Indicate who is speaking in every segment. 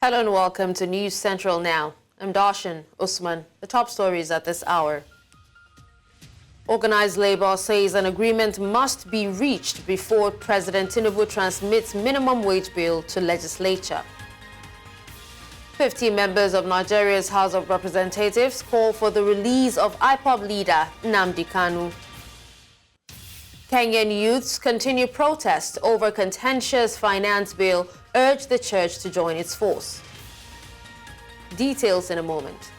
Speaker 1: Hello and welcome to News Central Now. I'm Darshan Usman. The top stories at this hour. Organized labor says an agreement must be reached before President Tinubu transmits minimum wage bill to legislature. 50 members of Nigeria's House of Representatives call for the release of IPOB leader Nnamdi Kanu. Kenyan youths continue protest over contentious finance bill, urge the church to join its force. Details in a moment.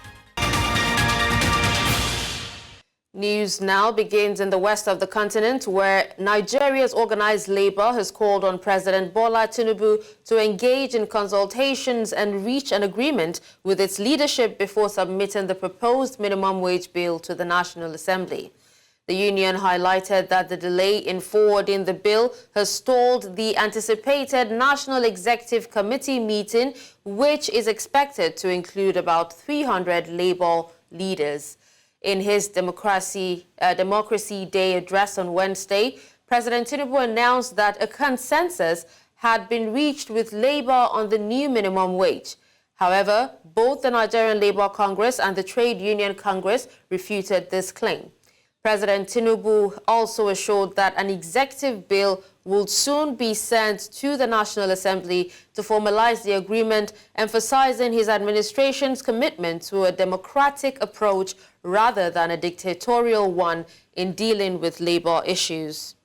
Speaker 1: News now begins in the west of the continent, where Nigeria's organized labor has called on President Bola Tinubu to engage in consultations and reach an agreement with its leadership before submitting the proposed minimum wage bill to the National Assembly. The union highlighted that the delay in forwarding the bill has stalled the anticipated National Executive Committee meeting, which is expected to include about 300 labor leaders. In his Democracy Day address on Wednesday, President Tinubu announced that a consensus had been reached with labor on the new minimum wage. However, both the Nigerian Labour Congress and the Trade Union Congress refuted this claim. President Tinubu also assured that an executive bill will soon be sent to the National Assembly to formalize the agreement, emphasizing his administration's commitment to a democratic approach rather than a dictatorial one in dealing with labor issues.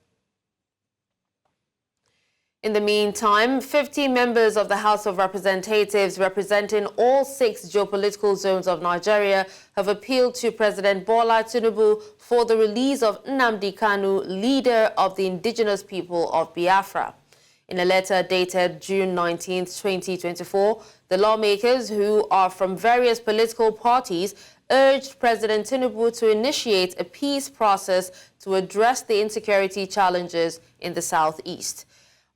Speaker 1: In the meantime, 50 members of the House of Representatives representing all 6 geopolitical zones of Nigeria have appealed to President Bola Tinubu for the release of Nnamdi Kanu, leader of the indigenous people of Biafra. In a letter dated June 19, 2024, the lawmakers, who are from various political parties, urged President Tinubu to initiate a peace process to address the insecurity challenges in the southeast.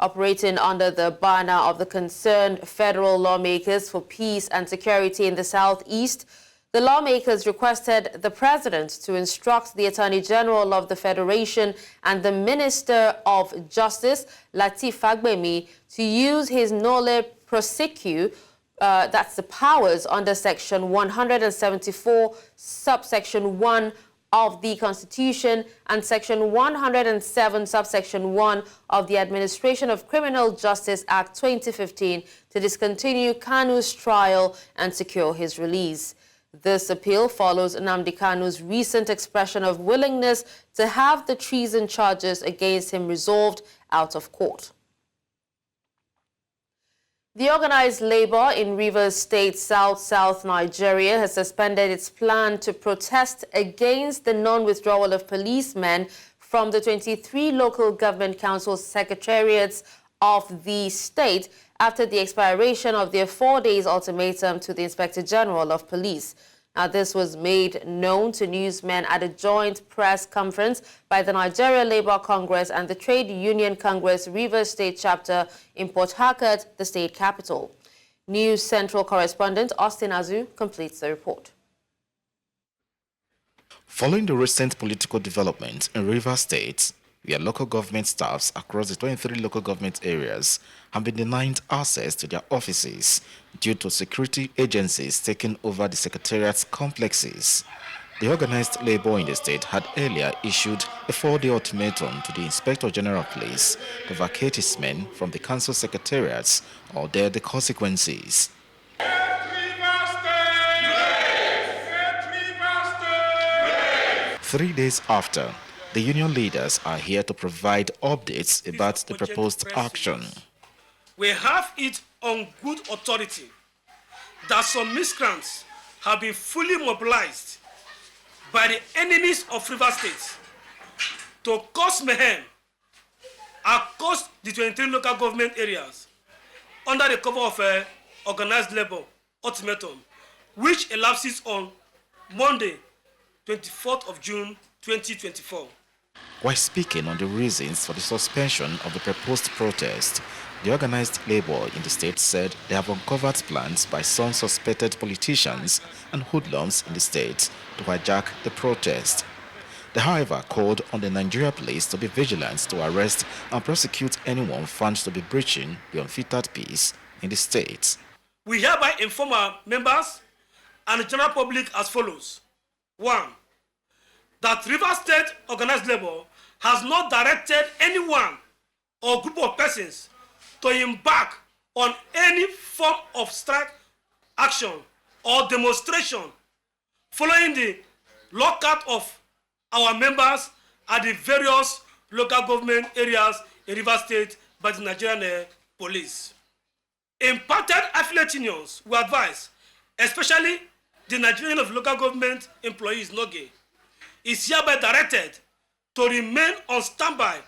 Speaker 1: Operating under the banner of the Concerned Federal Lawmakers for Peace and Security in the Southeast, the lawmakers requested the President to instruct the Attorney General of the Federation and the Minister of Justice, Lateef Fagbemi, to use his nolle prosequi, that's the powers under Section 174, subsection 1 of the Constitution and Section 107, subsection 1 of the Administration of Criminal Justice Act 2015 to discontinue Kanu's trial and secure his release. This appeal follows Nnamdi Kanu's recent expression of willingness to have the treason charges against him resolved out of court. The organized labor in Rivers State, South Nigeria, has suspended its plan to protest against the non-withdrawal of policemen from the 23 local government council secretariats of the state after the expiration of their 4-day ultimatum to the Inspector General of Police. Now, this was made known to newsmen at a joint press conference by the Nigeria Labour Congress and the Trade Union Congress Rivers State chapter in Port Harcourt, the state capital. News Central correspondent Austin Azu completes the report.
Speaker 2: Following the recent political development in Rivers State, where local government staffs across the 23 local government areas have been denied access to their offices due to security agencies taking over the secretariat's complexes. The organized labor in the state had earlier issued a 4-day ultimatum to the Inspector General of Police to vacate his men from the council secretariats or bear the consequences. 3 days after, the union leaders are here to provide updates about the proposed action.
Speaker 3: We have it on good authority that some miscreants have been fully mobilized by the enemies of Rivers State to cause mayhem across the 23 local government areas under the cover of organized labor ultimatum, which elapses on Monday, 24th of June, 2024.
Speaker 2: While speaking on the reasons for the suspension of the proposed protest, the organized labor in the state said they have uncovered plans by some suspected politicians and hoodlums in the state to hijack the protest. They, however, called on the Nigeria police to be vigilant to arrest and prosecute anyone found to be breaching the unfettered peace in the state.
Speaker 3: we hereby inform our members and the general public as follows. 1. That Rivers State Organized Labour has not directed anyone or group of persons to embark on any form of strike action or demonstration following the lockout of our members at the various local government areas in Rivers State by the Nigerian police. Impacted affiliate unions were advised, especially the Nigerian of Local Government Employees (NOGE), is hereby directed to remain on standby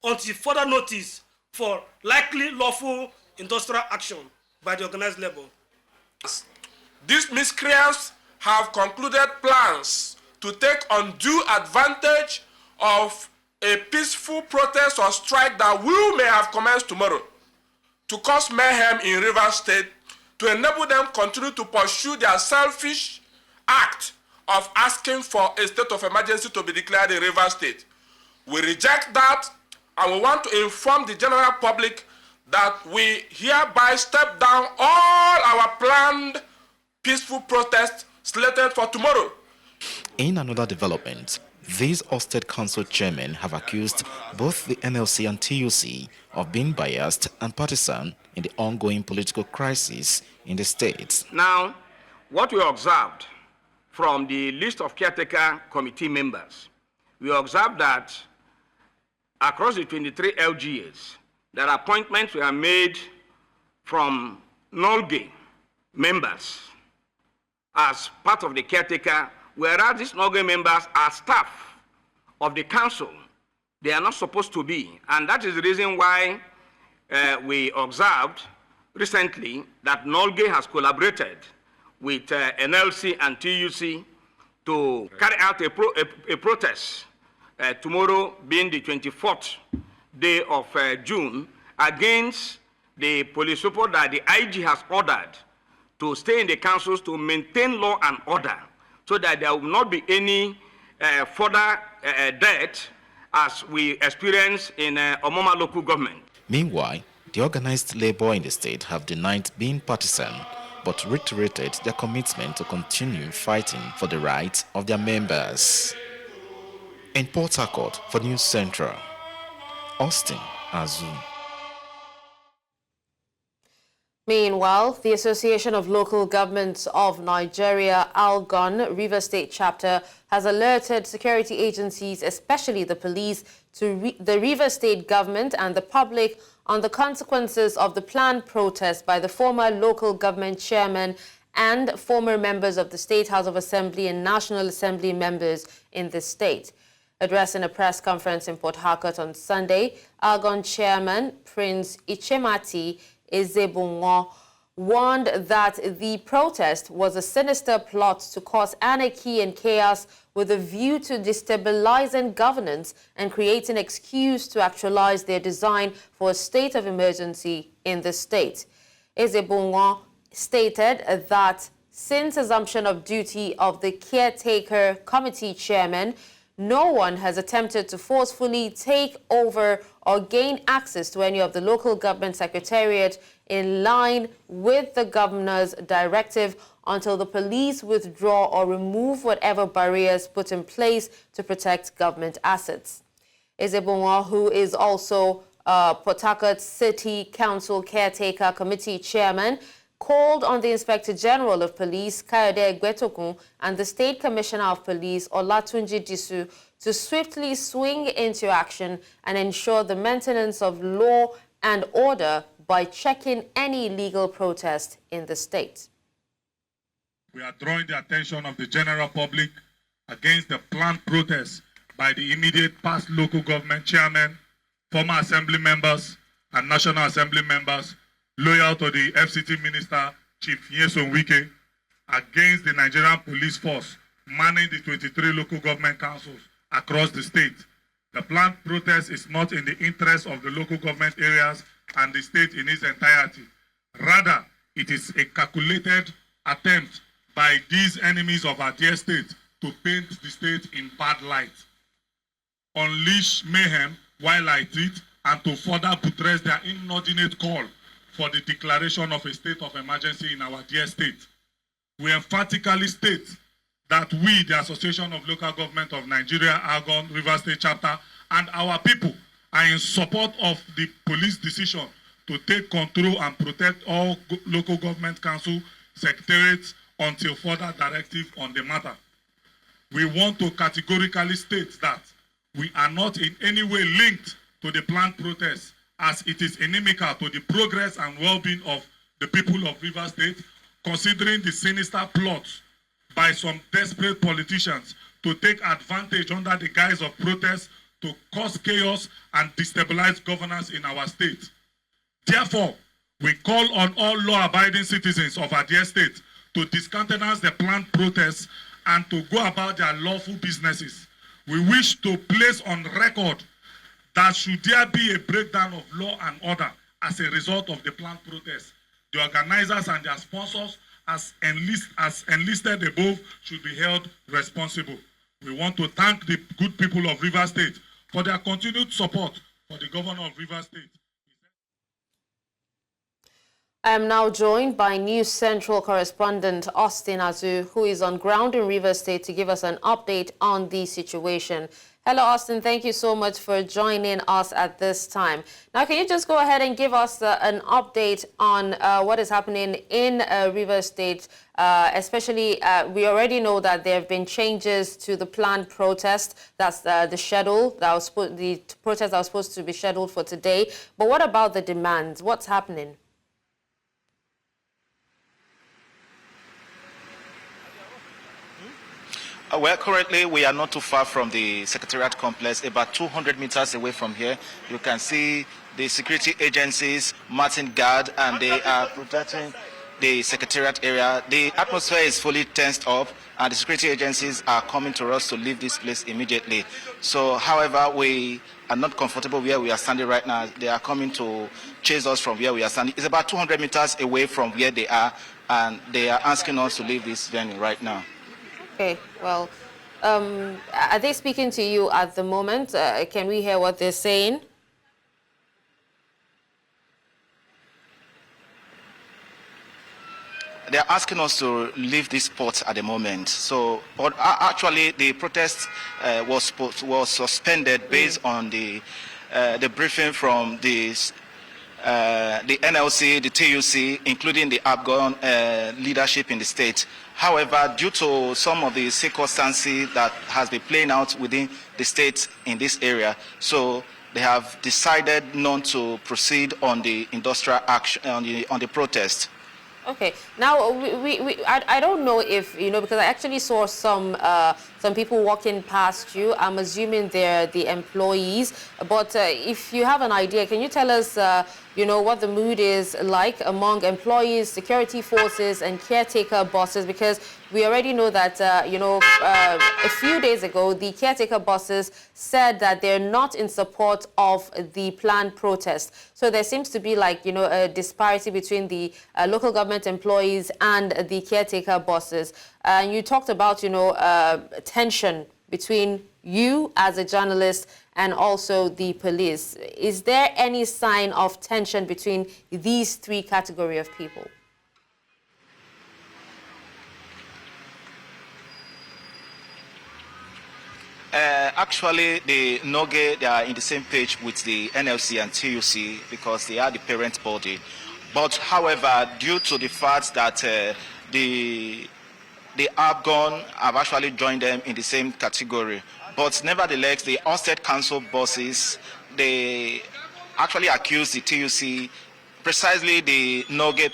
Speaker 3: until further notice for likely lawful industrial action by the organized labor.
Speaker 4: These miscreants have concluded plans to take undue advantage of a peaceful protest or strike that may have commenced tomorrow to cause mayhem in Rivers State, to enable them continue to pursue their selfish act of asking for a state of emergency to be declared in Rivers State. We reject that, and we want to inform the general public that we hereby step down all our planned peaceful protests slated for tomorrow.
Speaker 2: In another development, these State Council chairmen have accused both the NLC and TUC of being biased and partisan in the ongoing political crisis in the state.
Speaker 5: Now, what we observed from the list of caretaker committee members, we observed that across the 23 LGAs, that appointments were made from NOLGE members as part of the caretaker, whereas these NOLGE members are staff of the council. They are not supposed to be. And that is the reason why we observed recently that NOLGE has collaborated with NLC and TUC to carry out a protest tomorrow being the 24th day of June against the police report that the IG has ordered to stay in the councils to maintain law and order so that there will not be any further death as we experience in Omoma local government.
Speaker 2: Meanwhile, the organized labor in the state have denied being partisan, but reiterated their commitment to continue fighting for the rights of their members. In Port Harcourt for News Central, Austin Azu.
Speaker 1: Meanwhile, the Association of Local Governments of Nigeria, ALGON, Rivers State Chapter, has alerted security agencies, especially the police, to the Rivers State government and the public on the consequences of the planned protest by the former local government chairman and former members of the State House of Assembly and National Assembly members in the state. Addressing a press conference in Port Harcourt on Sunday, ALGON chairman Prince Ichemati Ezebunwo warned that the protest was a sinister plot to cause anarchy and chaos with a view to destabilizing governance and creating an excuse to actualize their design for a state of emergency in the state. Ezebunwo stated that since assumption of duty of the caretaker committee chairman, no one has attempted to forcefully take over or gain access to any of the local government secretariat in line with the governor's directive until the police withdraw or remove whatever barriers put in place to protect government assets. Ezebunwo, who is also Port Harcourt City Council Caretaker Committee Chairman, called on the Inspector General of Police, Kayode Egbetokun, and the State Commissioner of Police, Olatunji Disu, to swiftly swing into action and ensure the maintenance of law and order by checking any illegal protest in the state.
Speaker 6: We are drawing the attention of the general public against the planned protest by the immediate past local government chairmen, former assembly members, and National Assembly members loyal to the FCT Minister, Chief Nyesom Wike, against the Nigerian police force manning the 23 local government councils across the state. The planned protest is not in the interest of the local government areas and the state in its entirety. Rather, it is a calculated attempt by these enemies of our dear state to paint the state in bad light, unleash mayhem while at it, and to further buttress their inordinate call for the declaration of a state of emergency in our dear state. We emphatically state that we, the Association of Local Government of Nigeria, Argon, River State Chapter, and our people are in support of the police decision to take control and protect all local government council secretariats until further directive on the matter. We want to categorically state that we are not in any way linked to the planned protest, as it is inimical to the progress and well-being of the people of River State, considering the sinister plots by some desperate politicians to take advantage under the guise of protest to cause chaos and destabilize governance in our state. Therefore, we call on all law-abiding citizens of our dear state to discountenance the planned protests and to go about their lawful businesses. We wish to place on record that should there be a breakdown of law and order as a result of the planned protests, the organizers and their sponsors, as enlisted above, should be held responsible. We want to thank the good people of River State for their continued support for the governor of River State.
Speaker 1: I am now joined by News Central correspondent Austin Azu, who is on ground in River State to give us an update on the situation. Hello, Austin. Thank you so much for joining us at this time. Now, can you just go ahead and give us an update on what is happening in River State? Especially, we already know that there have been changes to the planned protest. That's the schedule that was the protest that was supposed to be scheduled for today. But what about the demands? What's happening?
Speaker 2: Well, currently we are not too far from the Secretariat complex, about 200 meters away from here. You can see the security agencies, marching guard, and they are protecting the Secretariat area. The atmosphere is fully tensed up, and the security agencies are coming to us to leave this place immediately. So, however, we are not comfortable where we are standing right now. They are coming to chase us from where we are standing. It's about 200 meters away from where they are, and they are asking us to leave this venue right now.
Speaker 1: Okay, well, are they speaking to you at the moment? Can we hear what they're saying?
Speaker 2: They're asking us to leave this spot at the moment. So, but actually, the protest was suspended based on the briefing from the NLC, the TUC, including the Afghan leadership in the state. However, due to some of the circumstances that has been playing out within the state in this area, so they have decided not to proceed on the industrial action, on the protest.
Speaker 1: Okay. Now, I don't know if, you know, because I actually saw some people walking past you. I'm assuming they're the employees. But if you have an idea, can you tell us, you know, what the mood is like among employees, security forces, and caretaker bosses? Because we already know that, you know, a few days ago, the caretaker bosses said that they're not in support of the planned protest. So there seems to be, like, you know, a disparity between the local government employees and the caretaker bosses. And you talked about, you know, tension between you as a journalist and also the police. Is there any sign of tension between these three categories of people?
Speaker 2: Actually, the NOGE, they are in the same page with the NLC and TUC because they are the parent body. But however, due to the fact that the Afghan have actually joined them in the same category, but nevertheless, the Ousted Council bosses, they actually accuse the TUC, precisely the NOGE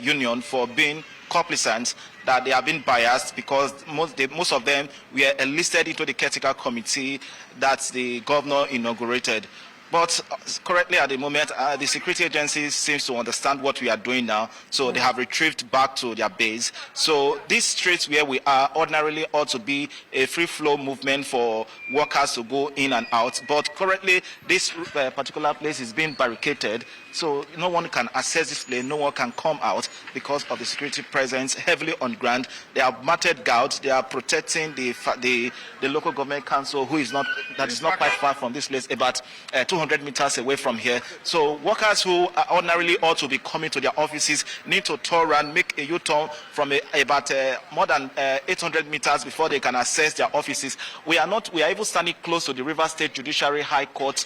Speaker 2: union, for being complicit, that they have been biased because most of them were enlisted into the caretaker committee that the governor inaugurated. But currently at the moment, the security agencies seems to understand what we are doing now, so they have retrieved back to their base. So these streets where we are ordinarily ought to be a free-flow movement for workers to go in and out. But currently, this particular place is being barricaded So no one can access this place, no one can come out because of the security presence heavily on ground. They have mounted guards, they are protecting the local government council that is not quite far from this place, about 200 meters away from here. So workers who ordinarily ought to be coming to their offices need to turn around, make a U-turn from about more than 800 meters before they can access their offices. We are even standing close to the River State Judiciary High Court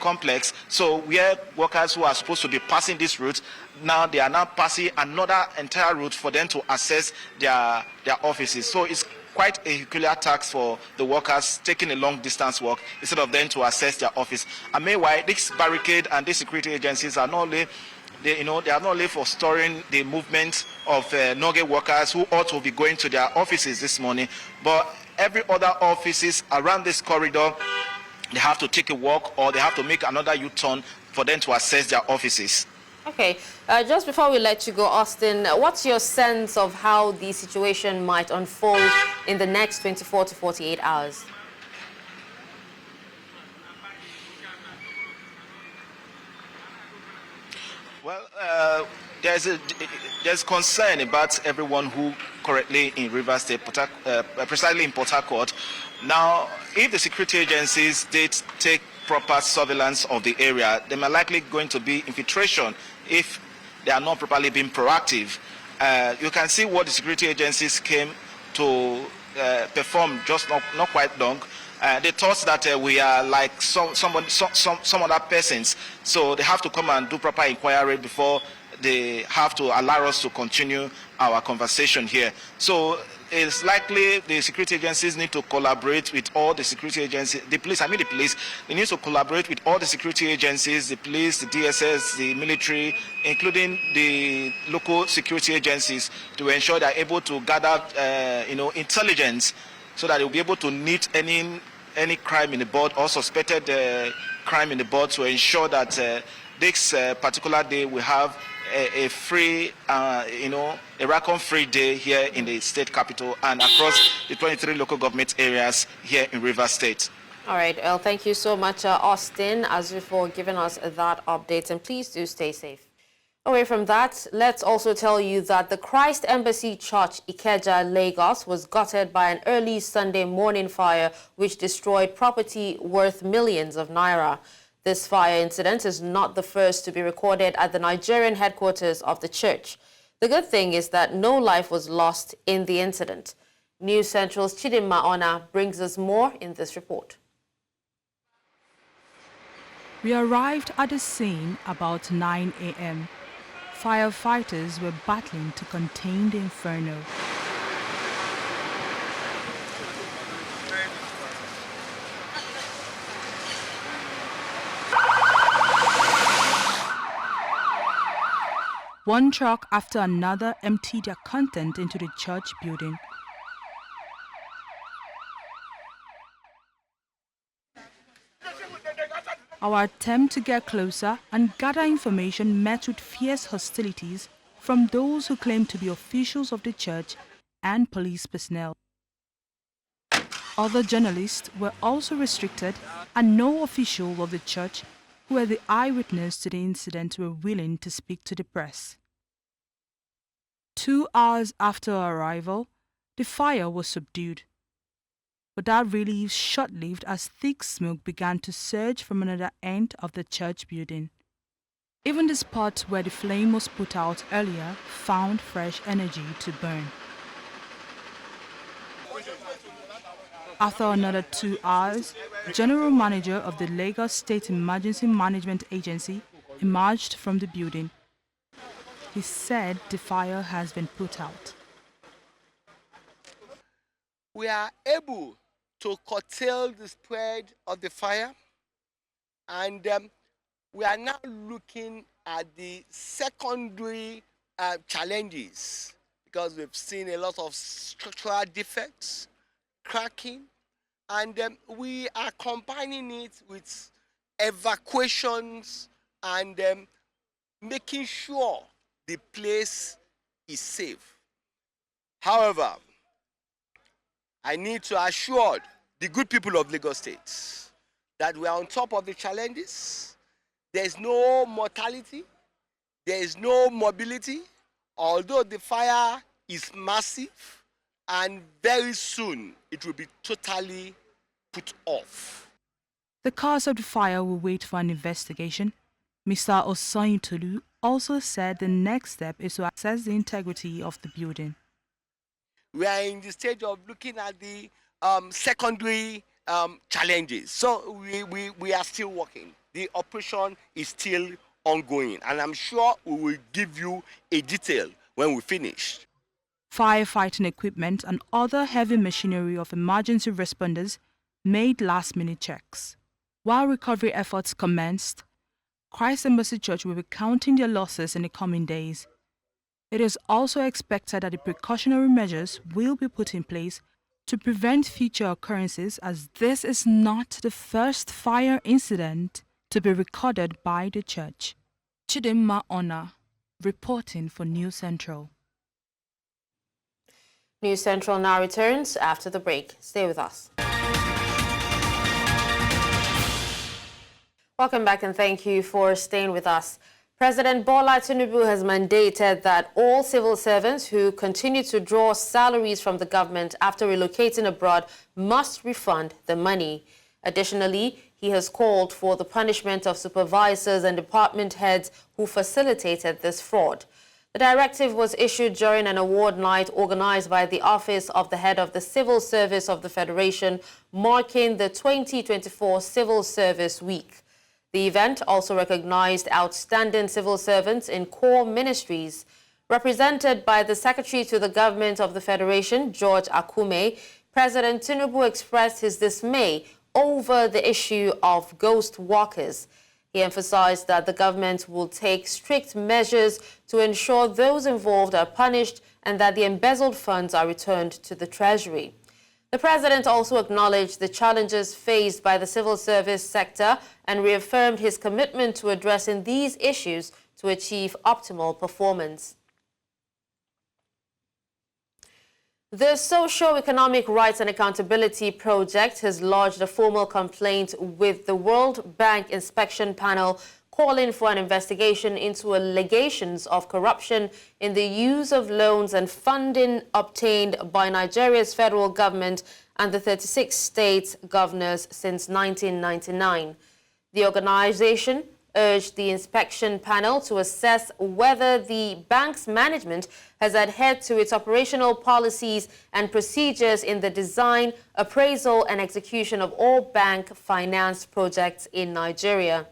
Speaker 2: complex. So where workers who are supposed to be passing this route, now they are now passing another entire route for them to access their offices. So it's quite a peculiar task for the workers taking a long distance walk instead of them to access their office. And meanwhile, this barricade and these security agencies are not only they are not only for storing the movement of Noge workers who ought to be going to their offices this morning, but every other offices around this corridor, they have to take a walk or they have to make another U-turn for them to access their offices.
Speaker 1: Okay, just before we let you go, Austin, what's your sense of how the situation might unfold in the next 24 to 48 hours?
Speaker 2: Well, there's concern about everyone who currently in River State, precisely in Port Harcourt. Now, if the security agencies did take proper surveillance of the area, there are likely going to be infiltration if they are not properly being proactive. You can see what the security agencies came to perform just not quite long. They thought that we are like some other persons, so they have to come and do proper inquiry before they have to allow us to continue our conversation here. So it's likely the security agencies need to collaborate with all the security agencies, the police, they need to collaborate with all the security agencies, the police, the DSS, the military, including the local security agencies, to ensure they're able to gather, intelligence so that they'll be able to nip any crime in the bud or suspected crime in the bud, to ensure that this particular day we have a free, a raccoon-free day here in the state capital and across the 23 local government areas here in River State.
Speaker 1: All right, well, thank you so much, Austin, for giving us that update, and please do stay safe. Away from that, let's also tell you that the Christ Embassy Church, Ikeja, Lagos, was gutted by an early Sunday morning fire which destroyed property worth millions of naira. This fire incident is not the first to be recorded at the Nigerian headquarters of the church. The good thing is that no life was lost in the incident. News Central's Chidinma Ona brings us more in this report.
Speaker 7: We arrived at the scene about 9 a.m. Firefighters were battling to contain the inferno. One truck after another emptied their content into the church building. Our attempt to get closer and gather information met with fierce hostilities from those who claim to be officials of the church and police personnel. Other journalists were also restricted, and no official of the church who were the eyewitness to the incident were willing to speak to the press. 2 hours after our arrival, the fire was subdued. But that relief short-lived as thick smoke began to surge from another end of the church building. Even the spot where the flame was put out earlier found fresh energy to burn. After another 2 hours, the General Manager of the Lagos State Emergency Management Agency emerged from the building. He said the fire has been put out.
Speaker 8: We are able to curtail the spread of the fire, and we are now looking at the secondary challenges, because we've seen a lot of structural defects, cracking, and we are combining it with evacuations and making sure the place is safe. However, I need to assure the good people of Lagos State that we are on top of the challenges, There's no mortality, there is no mobility, although the fire is massive, and very soon it will be totally put off.
Speaker 7: The cause of the fire will wait for an investigation. Mr. Osanyintolu also said the next step is to assess the integrity of the building.
Speaker 8: We are in the stage of looking at the secondary challenges. So we are still working. The operation is still ongoing, and I'm sure we will give you a detail when we finish.
Speaker 7: Firefighting equipment and other heavy machinery of emergency responders made last-minute checks. While recovery efforts commenced, Christ Embassy Church will be counting their losses in the coming days. It is also expected that the precautionary measures will be put in place to prevent future occurrences, as this is not the first fire incident to be recorded by the church. Chidimma Ona, reporting for News Central.
Speaker 1: News Central now returns after the break. Stay with us. Welcome back and thank you for staying with us. President Bola Tinubu has mandated that all civil servants who continue to draw salaries from the government after relocating abroad must refund the money. Additionally, he has called for the punishment of supervisors and department heads who facilitated this fraud. The directive was issued during an award night organized by the Office of the Head of the Civil Service of the Federation, marking the 2024 Civil Service Week. The event also recognized outstanding civil servants in core ministries. Represented by the Secretary to the Government of the Federation, George Akume, President Tinubu expressed his dismay over the issue of ghost workers. He emphasized that the government will take strict measures to ensure those involved are punished and that the embezzled funds are returned to the Treasury. The president also acknowledged the challenges faced by the civil service sector and reaffirmed his commitment to addressing these issues to achieve optimal performance. The Socio-Economic Rights and Accountability Project has lodged a formal complaint with the World Bank Inspection Panel, calling for an investigation into allegations of corruption in the use of loans and funding obtained by Nigeria's federal government and the 36 state governors since 1999. The organization urged the inspection panel to assess whether the bank's management has adhered to its operational policies and procedures in the design, appraisal, and execution of all bank-financed projects in Nigeria.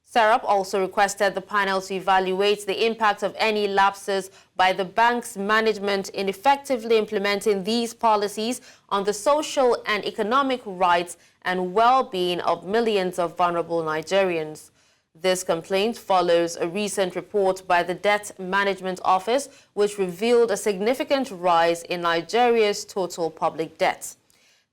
Speaker 1: Sarup also requested the panel to evaluate the impact of any lapses by the bank's management in effectively implementing these policies on the social and economic rights and well-being of millions of vulnerable Nigerians. This complaint follows a recent report by the Debt Management Office, which revealed a significant rise in Nigeria's total public debt.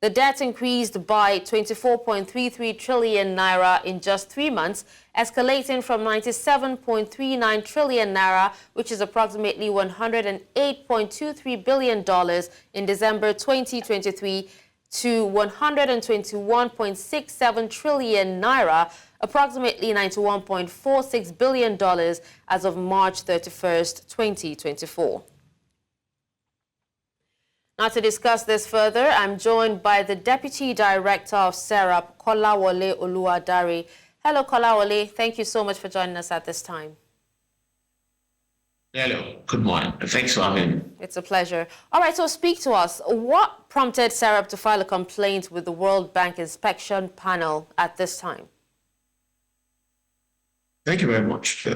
Speaker 1: The debt increased by 24.33 trillion naira in just 3 months, escalating from 97.39 trillion naira, which is approximately $108.23 billion in December 2023, to 121.67 trillion naira, approximately $91.46 billion as of March 31st, 2024. Now, to discuss this further, I'm joined by the Deputy Director of Sarup, Kolawole Oluwadare. Hello, Kolawole. Thank you so much for joining us at this time.
Speaker 9: Hello, good morning. Thanks for having me.
Speaker 1: It's a pleasure. All right, so speak to us. What prompted Sarup to file a complaint with the World Bank Inspection Panel at this time?
Speaker 9: Thank you very much.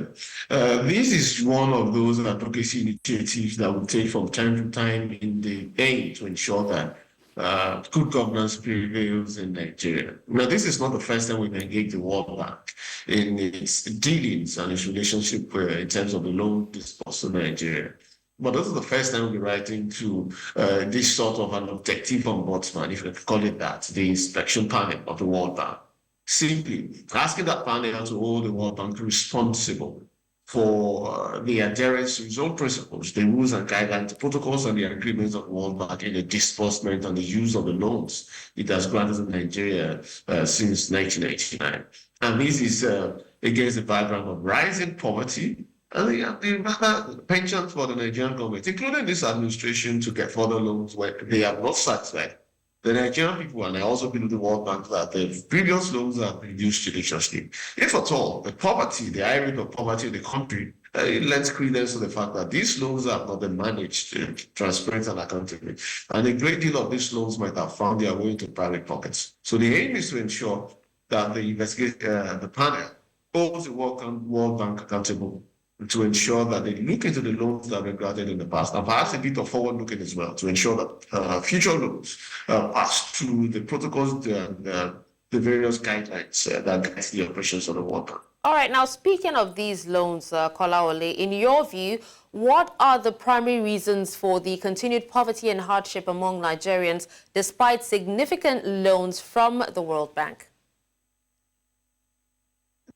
Speaker 9: This is one of those advocacy initiatives that we take from time to time in the aim to ensure that good governance prevails in Nigeria. Now, this is not the first time we've engaged the World Bank in its dealings and its relationship in terms of the loan disbursement to Nigeria. But this is the first time we're writing to this sort of an objective ombudsman, if you can call it that, the inspection panel of the World Bank. Simply asking that panel to hold the World Bank responsible for the adherence to its own principles, the rules and guidelines, the protocols and the agreements of the World Bank in the disbursement and the use of the loans it has granted in Nigeria since 1999. And this is a against the background of rising poverty and the pensions for the Nigerian government, including this administration, to get further loans where they have not satisfied the Nigerian people, and I also believe the World Bank, that the previous loans have been used judiciously. If at all, the poverty, the high rate of poverty in the country, it lends credence to the fact that these loans have not been managed transparent and accountably. And a great deal of these loans might have found their way into private pockets. So the aim is to ensure that the panel holds the World Bank accountable, to ensure that they look into the loans that were granted in the past, and perhaps a bit of forward looking as well, to ensure that future loans pass through the protocols, the various guidelines that guide the operations of the World Bank.
Speaker 1: All right, now speaking of these loans, Kolaole, in your view, what are the primary reasons for the continued poverty and hardship among Nigerians despite significant loans from the World Bank?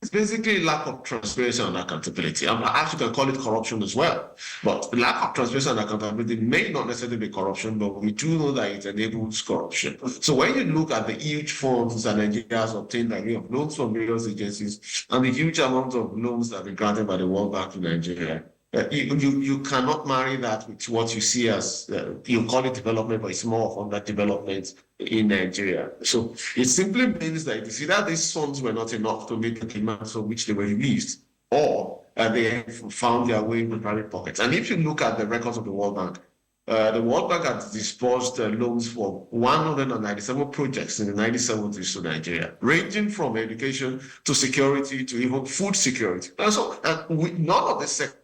Speaker 9: It's basically lack of transparency and accountability. And perhaps you can call it corruption as well. But lack of transparency and accountability may not necessarily be corruption, but we do know that it enables corruption. So when you look at the huge funds that Nigeria has obtained by way of loans from various agencies and the huge amount of loans that have been granted by the World Bank to Nigeria, you cannot marry that with what you see as, you call it development, but it's more of underdevelopment in Nigeria. So it simply means that it's either these funds were not enough to meet the demands for which they were released, or they found their way into private pockets. And if you look at the records of the World Bank has disbursed loans for 197 projects in the 1970s to Nigeria, ranging from education to security to even food security. And so none of the sectors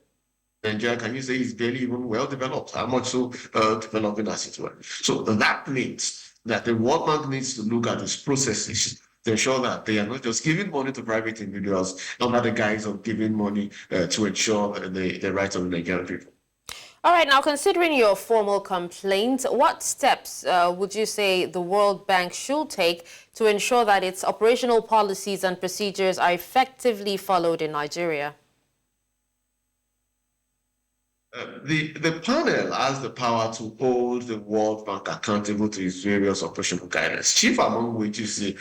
Speaker 9: Nigeria, can you say, is barely even well developed? How much so developing as it were? So that means that the World Bank needs to look at its processes to ensure that they are not just giving money to private individuals under the guise of giving money to ensure the rights of the Nigerian people.
Speaker 1: All right, now considering your formal complaint, what steps would you say the World Bank should take to ensure that its operational policies and procedures are effectively followed in Nigeria?
Speaker 9: The panel has the power to hold the World Bank accountable to its various operational guidelines, chief among which is the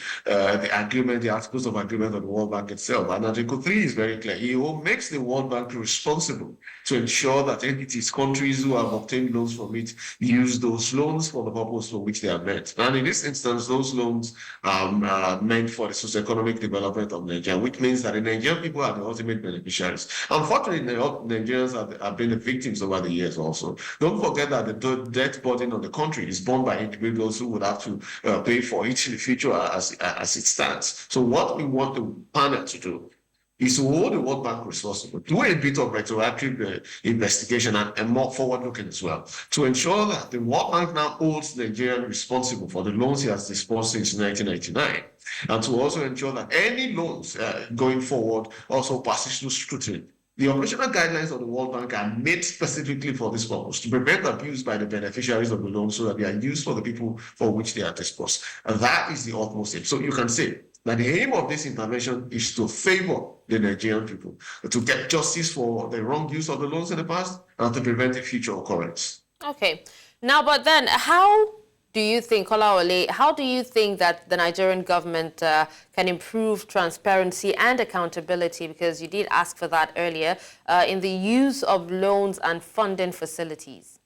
Speaker 9: agreement, the articles of agreement of the World Bank itself. And Article 3 is very clear. It makes the World Bank responsible to ensure that entities, countries who have obtained loans from it, use those loans for the purpose for which they are meant. And in this instance, those loans are meant for the socioeconomic development of Nigeria, which means that the Nigerian people are the ultimate beneficiaries. Unfortunately, Nigerians have been the victims over the years also. Don't forget that the debt burden on the country is borne by individuals who would have to pay for it in the future as it stands. So what we want the panel to do is to hold the World Bank responsible, do a bit of retroactive investigation and more forward-looking as well, to ensure that the World Bank now holds Nigeria responsible for the loans he has disbursed since 1999, and to also ensure that any loans going forward also passes through scrutiny. The operational guidelines of the World Bank are made specifically for this purpose, to prevent abuse by the beneficiaries of the loan so that they are used for the people for which they are disbursed. And that is the utmost aim. So you can say that the aim of this intervention is to favor the Nigerian people, to get justice for the wrong use of the loans in the past and to prevent a future occurrence.
Speaker 1: Okay. Now, but then how do you think, Kolaole, how do you think that the Nigerian government can improve transparency and accountability, because you did ask for that earlier, in the use of loans and funding facilities?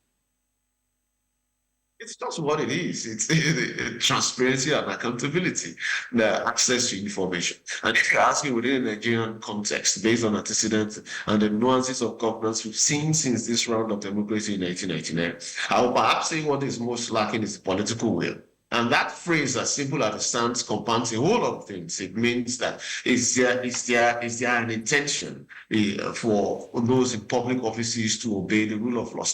Speaker 9: It's just what it is. It's transparency and accountability, the access to information. And if you're asking within a Nigerian context, based on antecedents and the nuances of governance we've seen since this round of democracy in 1999, I will perhaps say what is most lacking is political will. And that phrase, as simple as it sounds, compounds a whole lot of things. It means that is there an intention for those in public offices to obey the rule of law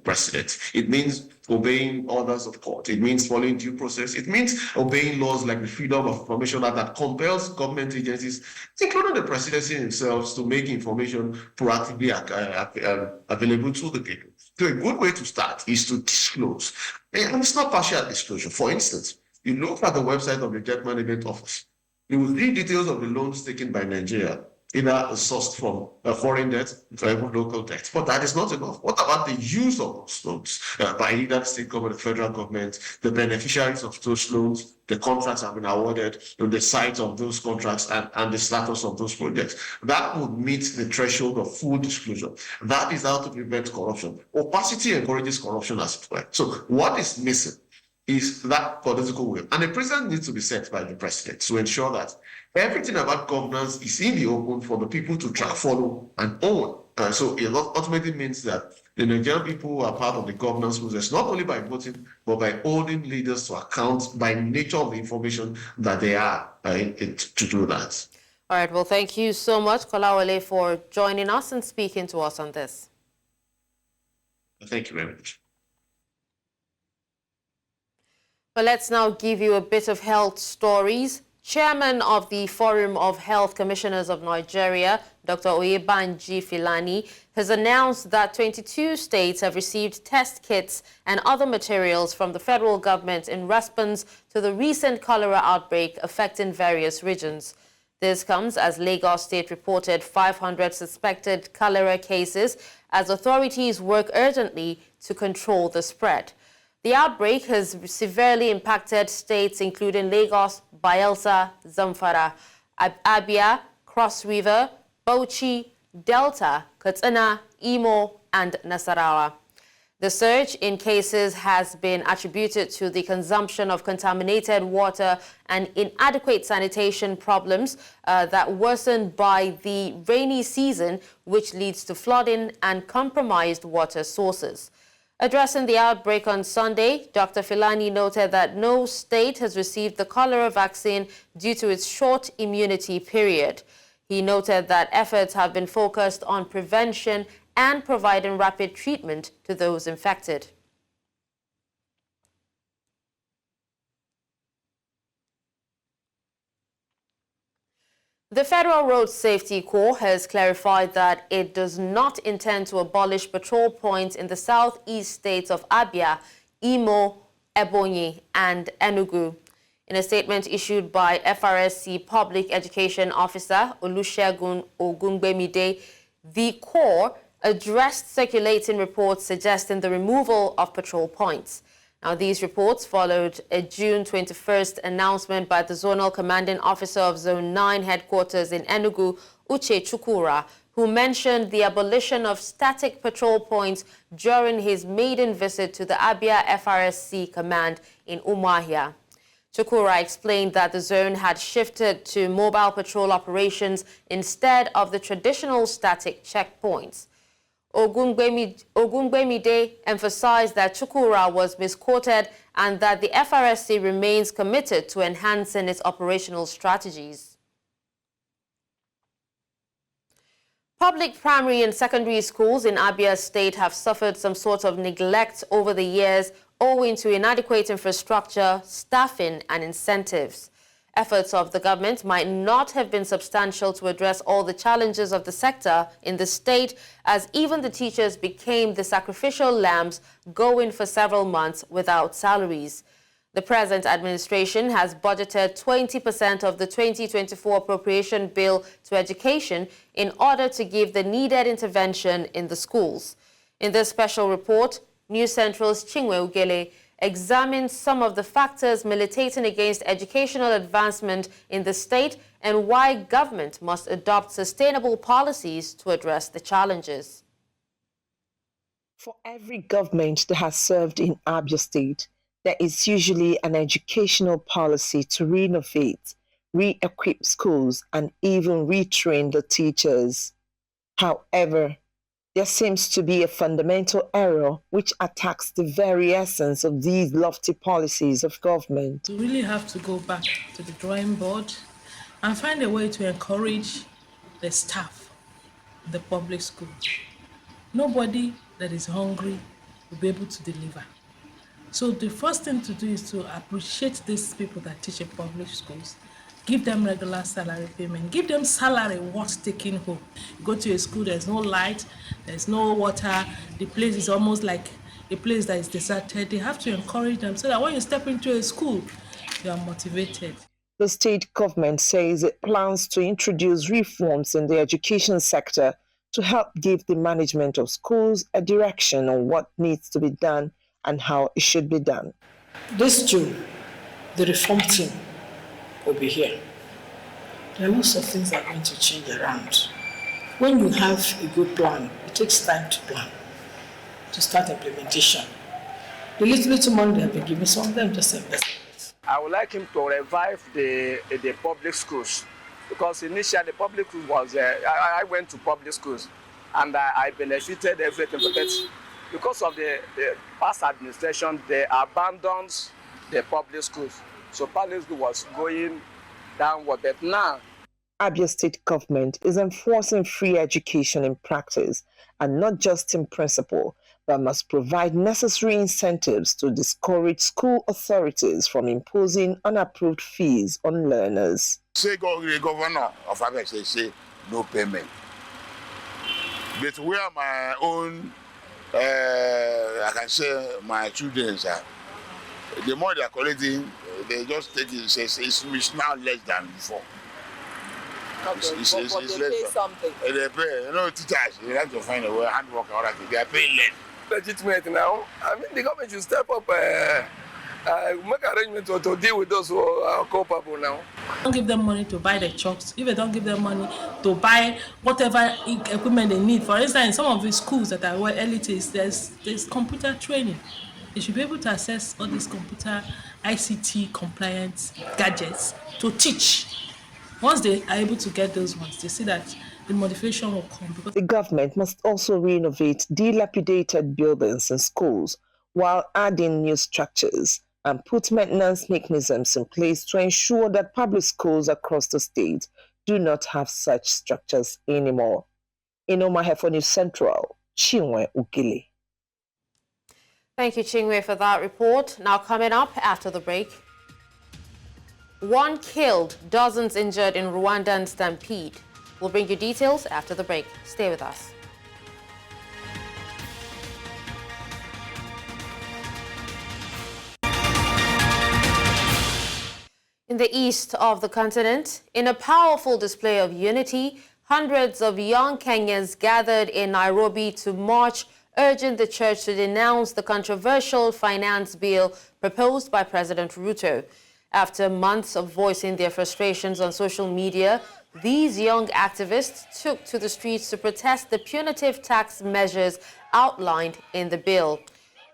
Speaker 9: precedent? It means obeying orders of court. It means following due process. It means obeying laws like the Freedom of Information Act that compels government agencies, including the presidency themselves, to make information proactively available to the people. So a good way to start is to disclose. And it's not partial disclosure. For instance, you look at the website of the Debt Management Office, you will read details of the loans taken by Nigeria either sourced from foreign debt or even local debt. But that is not enough. What about the use of those loans by either the state government, the federal government, the beneficiaries of those loans, the contracts have been awarded, the size of those contracts and the status of those projects? That would meet the threshold of full disclosure. That is how to prevent corruption. Opacity encourages corruption as well. So what is missing is that political will. And the president needs to be set by the president to ensure that everything about governance is in the open for the people to track, follow, and own. So it ultimately means that the Nigerian people who are part of the governance process, not only by voting, but by holding leaders to account by nature of the information that they are to do that.
Speaker 1: All right, well, thank you so much, Kolawole, for joining us and speaking to us on this.
Speaker 9: Thank you very much.
Speaker 1: Well, let's now give you a bit of health stories. Chairman of the Forum of Health Commissioners of Nigeria, Dr. Oyebanji Filani, has announced that 22 states have received test kits and other materials from the federal government in response to the recent cholera outbreak affecting various regions. This comes as Lagos State reported 500 suspected cholera cases as authorities work urgently to control the spread. The outbreak has severely impacted states including Lagos, Bayelsa, Zamfara, Abia, Cross River, Bauchi, Delta, Katsina, Imo, and Nasarawa. The surge in cases has been attributed to the consumption of contaminated water and inadequate sanitation problems that worsened by the rainy season, which leads to flooding and compromised water sources. Addressing the outbreak on Sunday, Dr. Filani noted that no state has received the cholera vaccine due to its short immunity period. He noted that efforts have been focused on prevention and providing rapid treatment to those infected. The Federal Road Safety Corps has clarified that it does not intend to abolish patrol points in the southeast states of Abia, Imo, Ebonyi, and Enugu. In a statement issued by FRSC Public Education Officer Olusegun Ogungbemide, the Corps addressed circulating reports suggesting the removal of patrol points. Now, these reports followed a June 21st announcement by the Zonal Commanding Officer of Zone 9 headquarters in Enugu, Uche Chukura, who mentioned the abolition of static patrol points during his maiden visit to the Abia FRSC command in Umuahia. Chukura explained that the zone had shifted to mobile patrol operations instead of the traditional static checkpoints. Ogungbemide emphasized that Chukura was misquoted and that the FRSC remains committed to enhancing its operational strategies. Public primary and secondary schools in Abia State have suffered some sort of neglect over the years owing to inadequate infrastructure, staffing, and incentives. Efforts of the government might not have been substantial to address all the challenges of the sector in the state, as even the teachers became the sacrificial lambs, going for several months without salaries. The present administration has budgeted 20% of the 2024 appropriation bill to education in order to give the needed intervention in the schools. In this special report, News Central's Chinwe Ugele examines some of the factors militating against educational advancement in the state and why government must adopt sustainable policies to address the challenges.
Speaker 10: For every government that has served in Abia State, there is usually an educational policy to renovate, re-equip schools, and even retrain the teachers. However, there seems to be a fundamental error which attacks the very essence of these lofty policies of government.
Speaker 11: We really have to go back to the drawing board and find a way to encourage the staff in the public school. Nobody that is hungry will be able to deliver. So the first thing to do is to appreciate these people that teach in public schools. Give them regular salary payment. Give them salary worth taking home. You go to a school, there's no light, there's no water. The place is almost like a place that is deserted. They have to encourage them so that when you step into a school, you are motivated.
Speaker 10: The state government says it plans to introduce reforms in the education sector to help give the management of schools a direction on what needs to be done and how it should be done.
Speaker 12: This June, the reform team will be here. There are lots of things that are going to change around. When you have a good plan, it takes time to plan, to start implementation. The little money they have been given, some of them just invest.
Speaker 5: I would like him to revive the public schools, because initially the public schools was, I went to public schools and I benefited everything, but because of the past administration, they abandoned the public schools. So public school was going downward, but now
Speaker 10: Abia State government is enforcing free education in practice and not just in principle, but must provide necessary incentives to discourage school authorities from imposing unapproved fees on learners.
Speaker 13: Say the governor of Abia State say no payment. But where my own, I can say my students are, the more they are collecting, they just take it, it's now less than before.
Speaker 14: Okay,
Speaker 13: it's
Speaker 14: they
Speaker 13: less
Speaker 14: pay
Speaker 13: than,
Speaker 14: something.
Speaker 13: They pay, teachers, they have to find a way, handwork, all that, they are paying less.
Speaker 14: Legitimate now. I mean, the government should step up, make arrangements to deal with those who are culpable now.
Speaker 11: Don't give them money to buy the trucks. If they don't give them money to buy whatever equipment they need, for instance, in some of the schools that are well elitist, there's computer training. They should be able to access all these computer ICT compliant gadgets to teach. Once they are able to get those ones, they see that the motivation will come. Because
Speaker 10: the government must also renovate dilapidated buildings in schools while adding new structures and put maintenance mechanisms in place to ensure that public schools across the state do not have such structures anymore. In Omaha for News Central, Chinwe Ugile.
Speaker 1: Thank you, Chinwe, for that report. Now coming up after the break. 1 killed, dozens injured in Rwandan stampede. We'll bring you details after the break. Stay with us. In the east of the continent, in a powerful display of unity, hundreds of young Kenyans gathered in Nairobi to march, urging the church to denounce the controversial finance bill proposed by President Ruto. After months of voicing their frustrations on social media, these young activists took to the streets to protest the punitive tax measures outlined in the bill.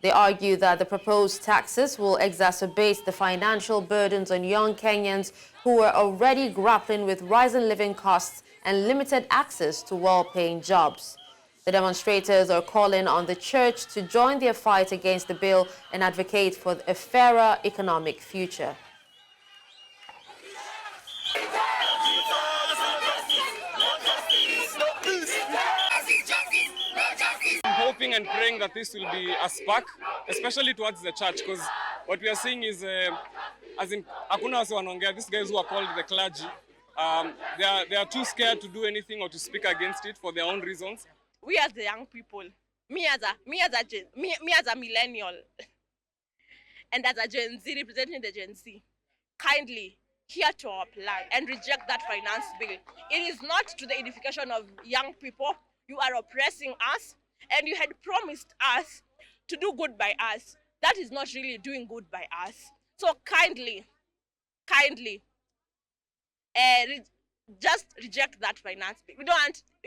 Speaker 1: They argue that the proposed taxes will exacerbate the financial burdens on young Kenyans who are already grappling with rising living costs and limited access to well-paying jobs. The demonstrators are calling on the church to join their fight against the bill and advocate for a fairer economic future.
Speaker 15: I'm hoping and praying that this will be a spark, especially towards the church, because what we are seeing is, as in hakuna wase wanaongea, these guys who are called the clergy, they are too scared to do anything or to speak against it for their own reasons.
Speaker 16: We as the young people, me as a millennial, and as a Gen Z representing the Gen Z, kindly here to apply and reject that finance bill. It is not to the edification of young people. You are oppressing us, and you had promised us to do good by us. That is not really doing good by us. So kindly, just reject that finance bill. We don't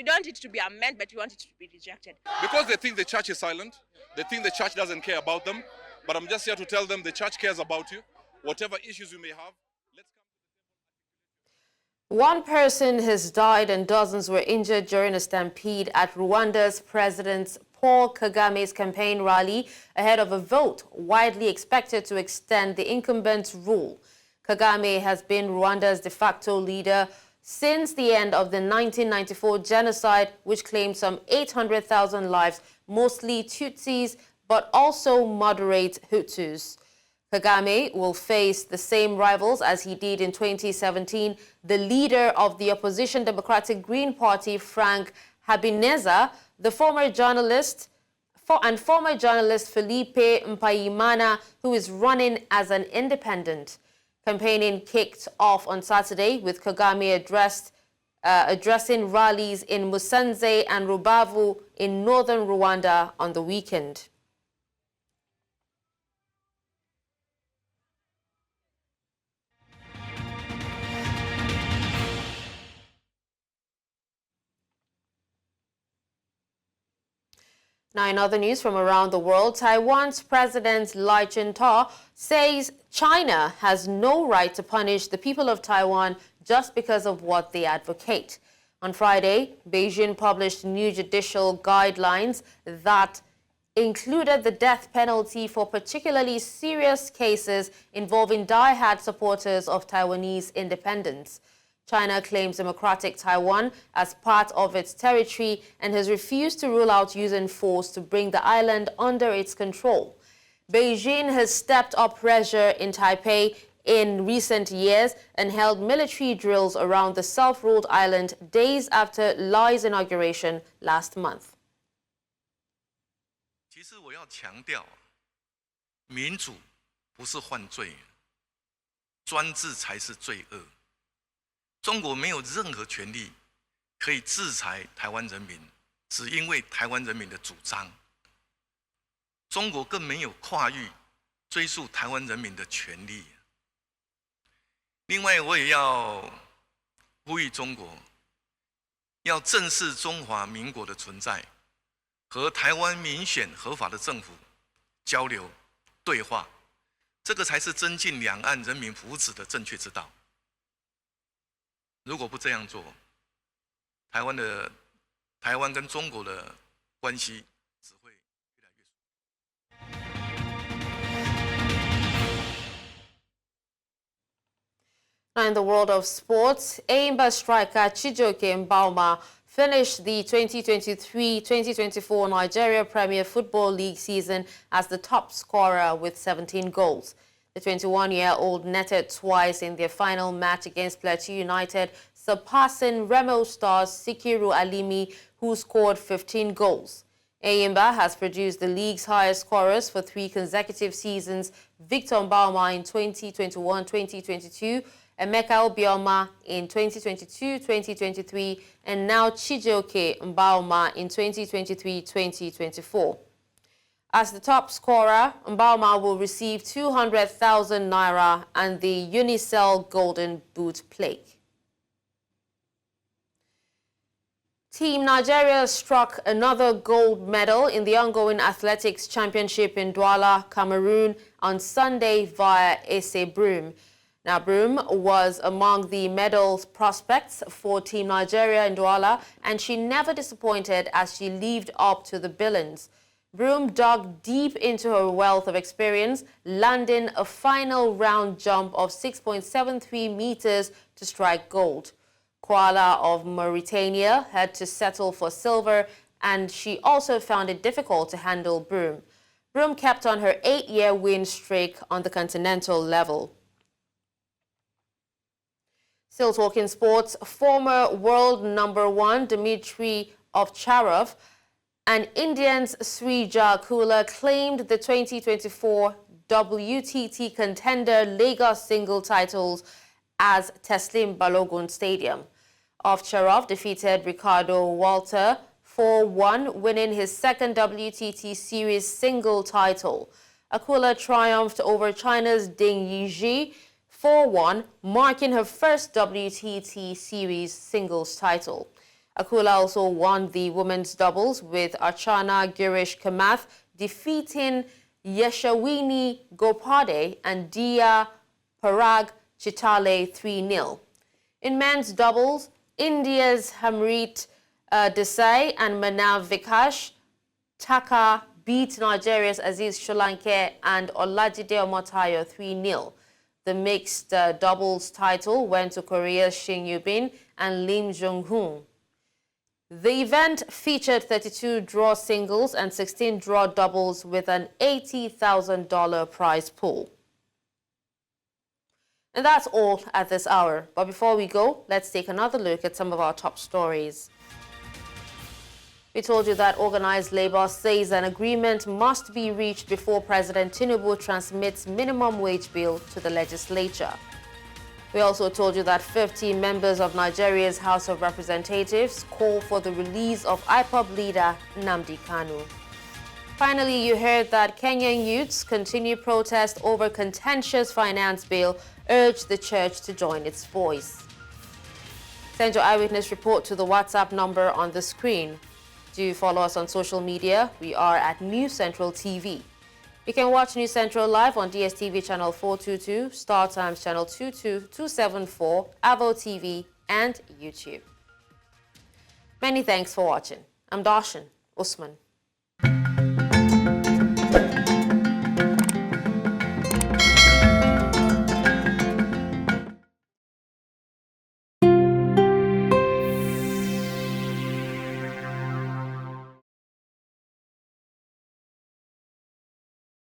Speaker 16: want it to be amended, but we want it to be rejected.
Speaker 17: Because they think the church is silent, they think the church doesn't care about them. But I'm just here to tell them the church cares about you. Whatever issues you may have, let's come to the table.
Speaker 1: One person has died and dozens were injured during a stampede at Rwanda's President Paul Kagame's campaign rally ahead of a vote widely expected to extend the incumbent's rule. Kagame has been Rwanda's de facto leader since the end of the 1994 genocide, which claimed some 800,000 lives, mostly Tutsis, but also moderate Hutus. Kagame will face the same rivals as he did in 2017. The leader of the opposition Democratic Green Party, Frank Habineza, the former journalist Felipe Mpayimana, who is running as an independent. Campaigning kicked off on Saturday with Kagame addressing rallies in Musanze and Rubavu in northern Rwanda on the weekend. Now, in other news from around the world, Taiwan's President Lai Ching-te says China has no right to punish the people of Taiwan just because of what they advocate. On Friday, Beijing published new judicial guidelines that included the death penalty for particularly serious cases involving die-hard supporters of Taiwanese independence. China claims democratic Taiwan as part of its territory and has refused to rule out using force to bring the island under its control. Beijing has stepped up pressure in Taipei in recent years and held military drills around the self-ruled island days after Lai's inauguration last month.
Speaker 18: 其实我要强调，民主不是犯罪，专制才是罪恶。中国没有任何权利可以制裁台湾人民，只因为台湾人民的主张。中国更没有跨越追溯台湾人民的权利。另外，我也要呼吁中国要正视中华民国的存在，和台湾民选合法的政府交流对话，这个才是增进两岸人民福祉的正确之道。如果不这样做，台湾跟中国的关系只会越来越疏。
Speaker 1: Now in the world of sports, Enyimba striker Chijioke Mbauma finished the 2023-2024 Nigeria Premier Football League season as the top scorer with 17 goals. The 21-year-old netted twice in their final match against Plateau United, surpassing Remo stars Sikiru Alimi, who scored 15 goals. Enyimba has produced the league's highest scorers for 3 consecutive seasons: Victor Mbauma in 2021-2022, Emeka Obioma in 2022-2023, and now Chijioke Mbauma in 2023-2024. As the top scorer, Mbauma will receive 200,000 naira and the Unicel Golden Boot plaque. Team Nigeria struck another gold medal in the ongoing athletics championship in Douala, Cameroon on Sunday via Ese Broom. Now, Broom was among the medal prospects for Team Nigeria in Douala, and she never disappointed as she lived up to the billings. Broom dug deep into her wealth of experience, landing a final round jump of 6.73 meters to strike gold. Kuala of Mauritania had to settle for silver, and she also found it difficult to handle Broom. Broom kept on her 8-year win streak on the continental level. Still talking sports, former world #1 Dmitry Ovcharov and Indians Srija Kula claimed the 2024 WTT contender Lagos single titles as Teslim Balogun Stadium. Ovcharov defeated Ricardo Walter 4-1, winning his second WTT Series single title. Akula triumphed over China's Ding Yizhi 4-1, marking her first WTT Series singles title. Akula also won the women's doubles with Archana Girish Kamath, defeating Yeshawini Gopade and Dia Parag Chitale 3-0. In men's doubles, India's Hamrit Desai and Manav Vikash Taka beat Nigeria's Aziz Sholanke and Olajide Omotayo 3-0. The mixed doubles title went to Korea's Shin Yubin and Lim Jong-hoon. The event featured 32 draw singles and 16 draw doubles with an $80,000 prize pool. And that's all at this hour. But before we go, let's take another look at some of our top stories. We told you that organized labor says an agreement must be reached before President Tinubu transmits minimum wage bill to the legislature. We also told you that 15 members of Nigeria's House of Representatives call for the release of IPOB leader Nnamdi Kanu. Finally, you heard that Kenyan youths continue protest over contentious finance bill, urge the church to join its voice. Send your eyewitness report to the WhatsApp number on the screen. Do follow us on social media. We are at News Central TV. You can watch News Central live on DSTV channel 422, Star Times channel 274, Avo TV, and YouTube. Many thanks for watching. I'm Darshan Usman.